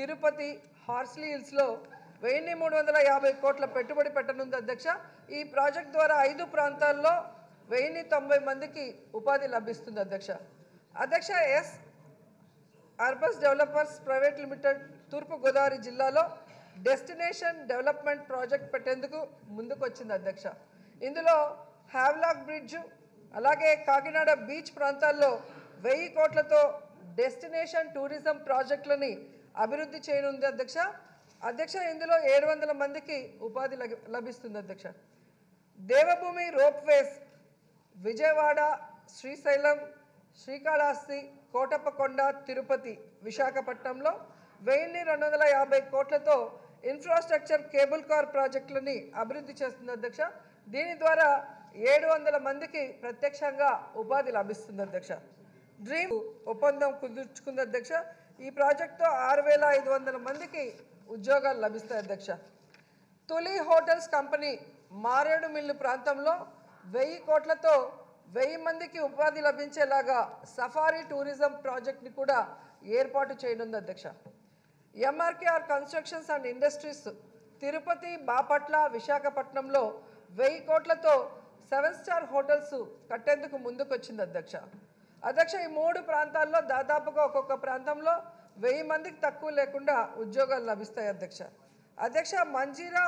Tirupati Horsley హిల్స్లో 1350 కోట్ల పెట్టుబడి పెట్టనుంది అధ్యక్ష. ఈ ప్రాజెక్ట్ ద్వారా 5 ప్రాంతాల్లో 1090 మందికి ఉపాధి లభిస్తుంది అధ్యక్ష. అధ్యక్ష ఎస్ అర్బస్ డెవలపర్స్ ప్రైవేట్ లిమిటెడ్ తూర్పు గోదావరి జిల్లాలో డెస్టినేషన్ డెవలప్మెంట్ ప్రాజెక్ట్ పెట్టేందుకు ముందుకు వచ్చింది అధ్యక్ష. ఇందులో హ్యావ్లాక్ బ్రిడ్జ్ అలాగే కాకినాడ బీచ్ ప్రాంతాల్లో 1000 కోట్లతో డెస్టినేషన్ టూరిజం ప్రాజెక్టులని అభివృద్ధి చేయనుంది అధ్యక్ష. ఇందులో 700 మందికి ఉపాధి లభిస్తుంది అధ్యక్ష. దేవభూమి రోప్వేస్ విజయవాడ, శ్రీశైలం, శ్రీకాళహస్తి, కోటప్పకొండ, తిరుపతి, విశాఖపట్నంలో 1250 కోట్లతో ఇన్ఫ్రాస్ట్రక్చర్ కేబుల్ కార్ ప్రాజెక్టులని అభివృద్ధి చేస్తుంది అధ్యక్ష. దీని ద్వారా 700 మందికి ప్రత్యక్షంగా ఉపాధి లభిస్తుంది అధ్యక్ష. డ్రీమ్ ఒప్పందం కుదుర్చుకుంది అధ్యక్ష. ఈ ప్రాజెక్టుతో 6500 మందికి ఉద్యోగాలు లభిస్తాయి అధ్యక్ష. తులి హోటల్స్ కంపెనీ మారేడు మిల్లు ప్రాంతంలో 1000 కోట్లతో 1000 మందికి ఉపాధి లభించేలాగా సఫారీ టూరిజం ప్రాజెక్ట్ని కూడా ఏర్పాటు చేయనుంది అధ్యక్ష. MRKR constructions and industries Tirupati, Bapatla, విశాఖపట్నంలో 1000 కోట్లతో 7 స్టార్ హోటల్స్ కట్టేందుకు ముందుకు వచ్చింది అధ్యక్ష. ఈ 3 ప్రాంతాల్లో దాదాపుగా ఒక్కొక్క ప్రాంతంలో 1000 మందికి తక్కువ లేకుండా ఉద్యోగాలు లభిస్తాయి అధ్యక్ష. మంజీరా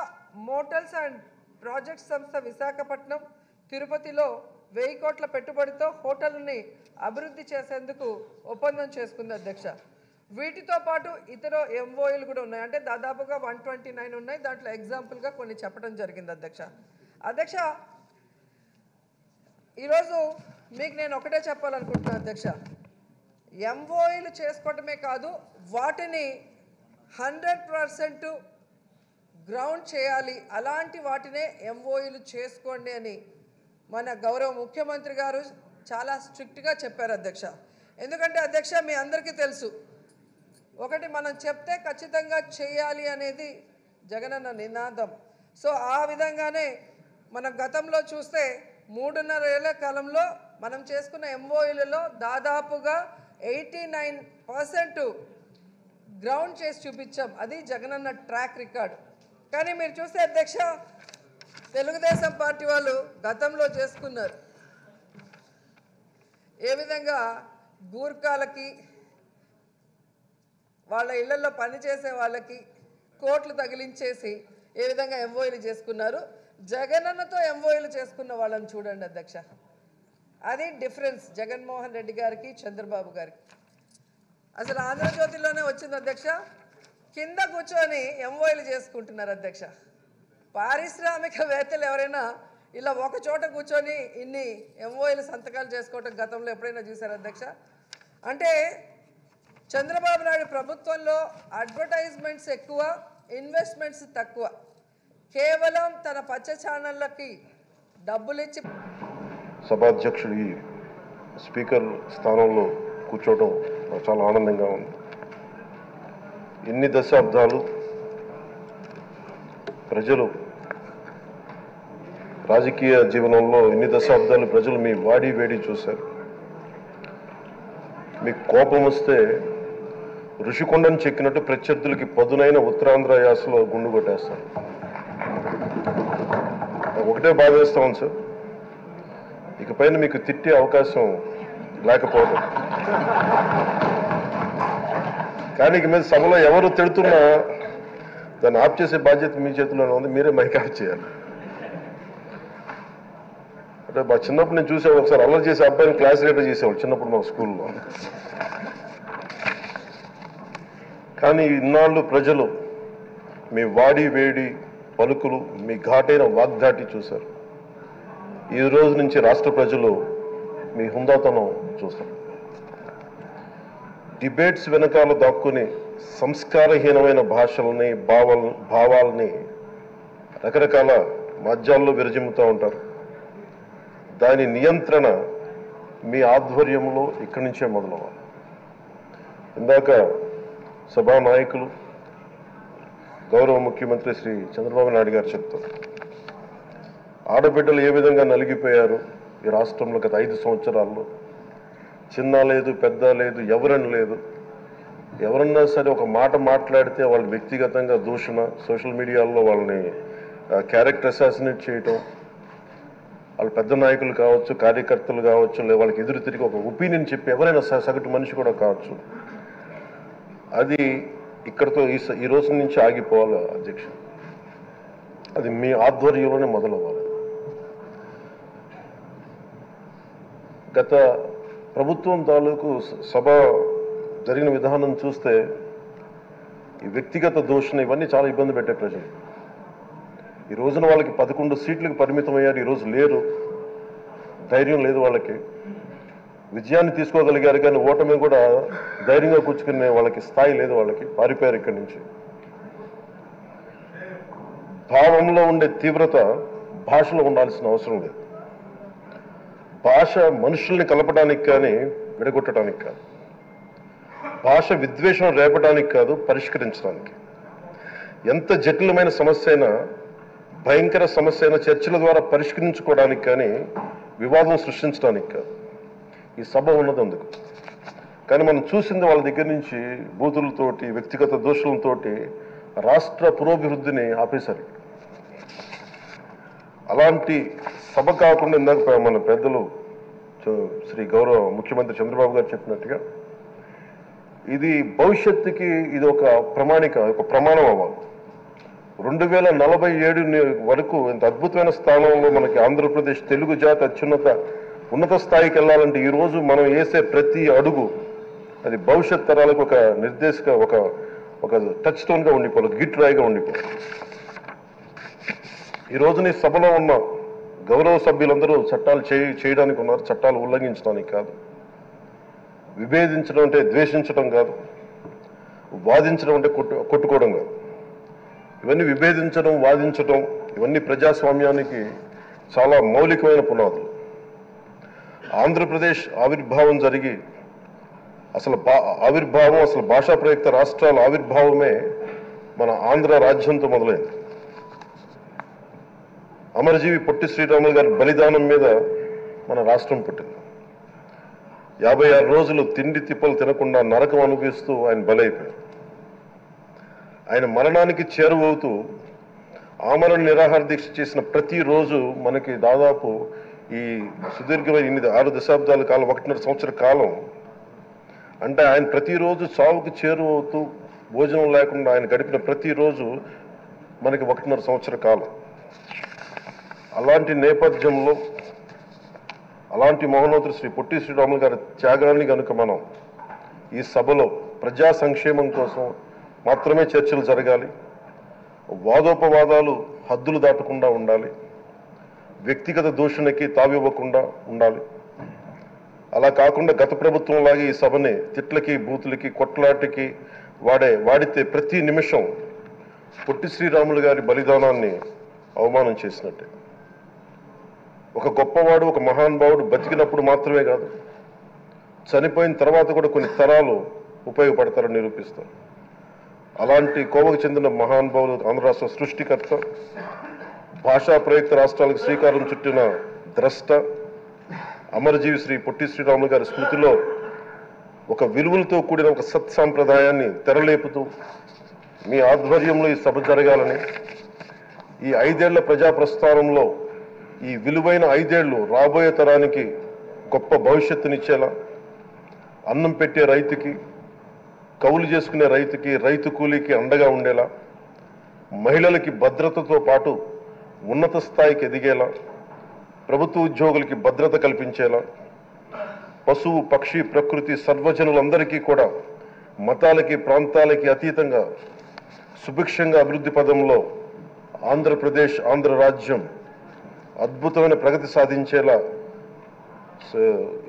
మోటల్స్ అండ్ ప్రాజెక్ట్ సంస్థ విశాఖపట్నం, తిరుపతిలో 1000 కోట్ల పెట్టుబడితో హోటల్ని అభివృద్ధి చేసేందుకు ఒప్పందం చేసుకుంది అధ్యక్ష. వీటితో పాటు ఇతర ఎంఓఏలు కూడా ఉన్నాయి. అంటే దాదాపుగా 129 ఉన్నాయి. దాంట్లో ఎగ్జాంపుల్గా కొన్ని చెప్పడం జరిగింది అధ్యక్ష. ఈరోజు మీకు నేను ఒకటే చెప్పాలనుకుంటున్నాను అధ్యక్ష. ఎంఓఏలు చేసుకోవటమే కాదు, వాటిని 100% గ్రౌండ్ చేయాలి. అలాంటి వాటినే ఎంఓఏలు చేసుకోండి అని మన గౌరవ ముఖ్యమంత్రి గారు చాలా స్ట్రిక్ట్గా చెప్పారు అధ్యక్ష. ఎందుకంటే అధ్యక్ష మీ అందరికీ తెలుసు, ఒకటి మనం చెప్తే ఖచ్చితంగా చేయాలి అనేది జగనన్న నినాదం. సో ఆ విధంగానే మన గతంలో చూస్తే 3.5 ఏళ్ల కాలంలో మనం చేసుకున్న ఎంఓఏలలో దాదాపుగా 89% గ్రౌండ్ చేసి చూపించాం. అది జగనన్న ట్రాక్ రికార్డ్. కానీ మీరు చూస్తే అధ్యక్ష, తెలుగుదేశం పార్టీ వాళ్ళు గతంలో చేసుకున్నారు. ఏ విధంగా గూర్ఖాలకి, వాళ్ళ ఇళ్లలో పనిచేసే వాళ్ళకి కోట్లు తగిలించేసి ఏ విధంగా ఎంఓఏలు చేసుకున్నారు. జగనన్నతో ఎంఓఏలు చేసుకున్న వాళ్ళని చూడండి అధ్యక్ష. అది డిఫరెన్స్ జగన్మోహన్ రెడ్డి గారికి, చంద్రబాబు గారికి. అసలు ఆంధ్రజ్యోతిలోనే వచ్చింది అధ్యక్ష. కింద కూర్చొని ఎంఓఏలు చేసుకుంటున్నారు అధ్యక్ష. పారిశ్రామికవేత్తలు ఎవరైనా ఇలా ఒక చోట కూర్చొని ఇన్ని ఎంఓఏలు సంతకాలు చేసుకోవటం గతంలో ఎప్పుడైనా చూశారు అధ్యక్ష? అంటే చంద్రబాబు నాయుడు ప్రభుత్వంలో అడ్వర్టైజ్మెంట్స్ ఎక్కువ, ఇన్వెస్ట్మెంట్స్ తక్కువ. కేవలం తన పచ్చ ఛానళ్ళకి డబ్బులిచ్చి సభాధ్యక్షుడి స్పీకర్ స్థానంలో కూర్చోవడం నాకు చాలా ఆనందంగా ఉంది. ఎన్ని దశాబ్దాలు ప్రజలు రాజకీయ జీవనంలో ఎన్ని దశాబ్దాలు ప్రజలు మీ వాడి వేడి చూశారు. మీకు కోపం వస్తే ఋషికొండను చెక్కినట్టు ప్రత్యర్థులకి పదునైన ఉత్తరాంధ్ర యాసలో గుండు కొట్టేస్తారు. ఒకటే బాధేస్తాం సార్, ఇకపైన మీకు తిట్టే అవకాశం లేకపోవడం. కానీ ఇక మీద సభలో ఎవరు తిడుతున్నా దాన్ని ఆఫ్ చేసే బాధ్యత మీ చేతిలోనే ఉంది. మీరే మైక్ ఆఫ్ చేయాలి. అంటే మా చిన్నప్పుడు నేను చూసేవాడు, ఒకసారి అల్లరి చేసే అబ్బాయిని క్లాస్ లీడర్ చేసేవాడు చిన్నప్పుడు మా స్కూల్లో. కానీ ఇన్నాళ్ళు ప్రజలు మీ వాడి వేడి పలుకులు, మీ ఘాటైన వాగ్దాటి చూశారు. ఈ రోజు నుంచి రాష్ట్ర ప్రజలు మీ హుందాతనం చూస్తారు. డిబేట్స్ వెనకాల దాక్కుని సంస్కారహీనమైన భాషల్ని, భావాల్ని రకరకాల మాధ్యాల్లో విరజిమ్ముతూ ఉంటారు. దాని నియంత్రణ మీ ఆధ్వర్యంలో ఇక్కడి నుంచే మొదలవ్వాలి. ఇందాక సభా నాయకులు గౌరవ ముఖ్యమంత్రి శ్రీ చంద్రబాబు నాయుడు గారు చెప్తారు, ఆడబిడ్డలు ఏ విధంగా నలిగిపోయారు ఈ రాష్ట్రంలో గత 5 సంవత్సరాల్లో. చిన్న లేదు, పెద్ద లేదు, ఎవరని లేదు. ఎవరన్నా సరే ఒక మాట మాట్లాడితే వాళ్ళు వ్యక్తిగతంగా దూషణ, సోషల్ మీడియాలో వాళ్ళని క్యారెక్టర్ అసాసినేట్ చేయటం, వాళ్ళు పెద్ద నాయకులు కావచ్చు, కార్యకర్తలు కావచ్చు, లేదా వాళ్ళకి ఎదురు తిరిగి ఒక ఒపీనియన్ చెప్పి ఎవరైనా సగటు మనిషి కూడా కావచ్చు, అది ఇక్కడతో ఈ రోజు నుంచి ఆగిపోవాలి అధ్యక్ష. అది మీ ఆధ్వర్యంలోనే మొదలవ్వాలి. గత ప్రభుత్వం తాలూకు సభ జరిగిన విధానం చూస్తే ఈ వ్యక్తిగత దూషణ ఇవన్నీ చాలా ఇబ్బంది పెట్టే ప్రజలు. ఈ రోజున వాళ్ళకి 11 సీట్లకు పరిమితం అయ్యారు, ఈరోజు లేరు, ధైర్యం లేదు వాళ్ళకి. విజయాన్ని తీసుకోగలిగారు కానీ ఓటమి కూడా ధైర్యంగా కూర్చుకునే వాళ్ళకి స్థాయి లేదు, వాళ్ళకి పారిపోయారు ఇక్కడి నుంచి. భావంలో ఉండే తీవ్రత భాషలో ఉండాల్సిన అవసరం లేదు. భాష మనుషుల్ని కలపడానికి కానీ విడగొట్టడానికి కాదు, భాష విద్వేషం రేపడానికి కాదు, పరిష్కరించడానికి. ఎంత జటిలమైన సమస్య అయినా, భయంకర సమస్య అయినా చర్చల ద్వారా పరిష్కరించుకోవడానికి కానీ వివాదం సృష్టించడానికి కాదు. ఈ సభ ఉన్నది అందుకు. కానీ మనం చూసింది వాళ్ళ దగ్గర నుంచి బూతులతోటి, వ్యక్తిగత దోషులతోటి రాష్ట్ర పురోభివృద్ధిని ఆపేశారు. అలాంటి సభ కాకుండా ఇందాక మన పెద్దలు శ్రీ గౌరవ ముఖ్యమంత్రి చంద్రబాబు గారు చెప్పినట్టుగా ఇది భవిష్యత్తుకి ఇది ఒక ప్రమాణిక, ఒక ప్రమాణం అవ్వాలి. 2047 వరకు ఇంత అద్భుతమైన స్థానంలో మనకి ఆంధ్రప్రదేశ్ తెలుగు జాతి ఉన్నత స్థాయికి వెళ్ళాలంటే ఈరోజు మనం వేసే ప్రతి అడుగు అది భవిష్యత్ తరాలకు ఒక నిర్దేశక, ఒక టచ్ స్టోన్గా ఉండిపోవాలి, గిట్ రాయిగా ఉండిపోవాలి. ఈ రోజున ఈ సభలో ఉన్న గౌరవ సభ్యులందరూ చట్టాలు చేయడానికి ఉన్నారు, చట్టాలు ఉల్లంఘించడానికి కాదు. విభేదించడం అంటే ద్వేషించడం కాదు, వాదించడం అంటే కొట్టుకోవడం కాదు. ఇవన్నీ విభేదించడం, వాదించడం ఇవన్నీ ప్రజాస్వామ్యానికి చాలా మౌలికమైన పునాదులు. ఆంధ్రప్రదేశ్ ఆవిర్భావం జరిగి అసలు భాషా ప్రయుక్త రాష్ట్రాల ఆవిర్భావమే మన ఆంధ్ర రాజ్యంతో మొదలైంది. అమరజీవి పొట్టి శ్రీరాములు గారి బలిదానం మీద మన రాష్ట్రం పుట్టింది. 56 రోజులు తిండి తిప్పలు తినకుండా నరకం అనుభవిస్తూ ఆయన బలైపోయారు. ఆయన మరణానికి చేరువవుతూ ఆమరణ నిరాహార దీక్ష చేసిన ప్రతిరోజు మనకి దాదాపు ఈ సుదీర్ఘమైన 6 దశాబ్దాల కాలం, 1.5 సంవత్సర కాలం అంటే ఆయన ప్రతిరోజు చావుకి చేరువవుతూ భోజనం లేకుండా ఆయన గడిపిన ప్రతిరోజు మనకి 1.5 సంవత్సర కాలం. అలాంటి నేపథ్యంలో అలాంటి మహోన్నతుడు శ్రీ పొట్టి శ్రీరాములు గారి త్యాగాన్ని కనుక మనం ఈ సభలో ప్రజా సంక్షేమం కోసం మాత్రమే చర్చలు జరగాలి, వాదోపవాదాలు హద్దులు దాటకుండా ఉండాలి, వ్యక్తిగత దూషణకి తావివ్వకుండా ఉండాలి. అలా కాకుండా గత ప్రభుత్వం లాగే ఈ సభని తిట్లకి, బూతులకి, కొట్లాటకి వాడితే ప్రతి నిమిషం పొట్టి శ్రీరాములు గారి బలిదానాన్ని అవమానం చేసినట్టే. ఒక గొప్పవాడు, ఒక మహానుభావుడు బతికినప్పుడు మాత్రమే కాదు, చనిపోయిన తర్వాత కూడా కొన్ని తరాలు ఉపయోగపడతారని నిరూపిస్తారు. అలాంటి కోవకు చెందిన మహానుభావులు ఆంధ్ర రాష్ట్ర సృష్టికర్త, భాషా ప్రయుక్త రాష్ట్రాలకు శ్రీకారం చుట్టిన ద్రష్ట అమరజీవి శ్రీ పొట్టి శ్రీరాములు గారి స్మృతిలో ఒక విలువలతో కూడిన ఒక సత్సాంప్రదాయాన్ని తెరలేపుతూ మీ ఆధ్వర్యంలో ఈ సభ జరగాలని, ఈ 5 ఏళ్ల ప్రజా ప్రస్థానంలో ఈ విలువైన 5 ఏళ్లు రాబోయే తరానికి గొప్ప భవిష్యత్తునిచ్చేలా, అన్నం పెట్టే రైతుకి, కౌలు చేసుకునే రైతుకి, రైతు కూలీకి అండగా ఉండేలా, మహిళలకి భద్రతతో పాటు ఉన్నత స్థాయికి ఎదిగేలా, ప్రభుత్వ ఉద్యోగులకి భద్రత కల్పించేలా, పశువు, పక్షి, ప్రకృతి సర్వజనులందరికీ కూడా మతాలకి, ప్రాంతాలకి అతీతంగా సుభిక్షంగా అభివృద్ధి పదంలో ఆంధ్రప్రదేశ్, ఆంధ్ర రాజ్యం అద్భుతమైన ప్రగతి సాధించేలా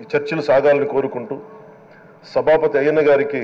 ఈ చర్చలు సాగాలని కోరుకుంటూ సభాపతి అయ్యన్న గారికి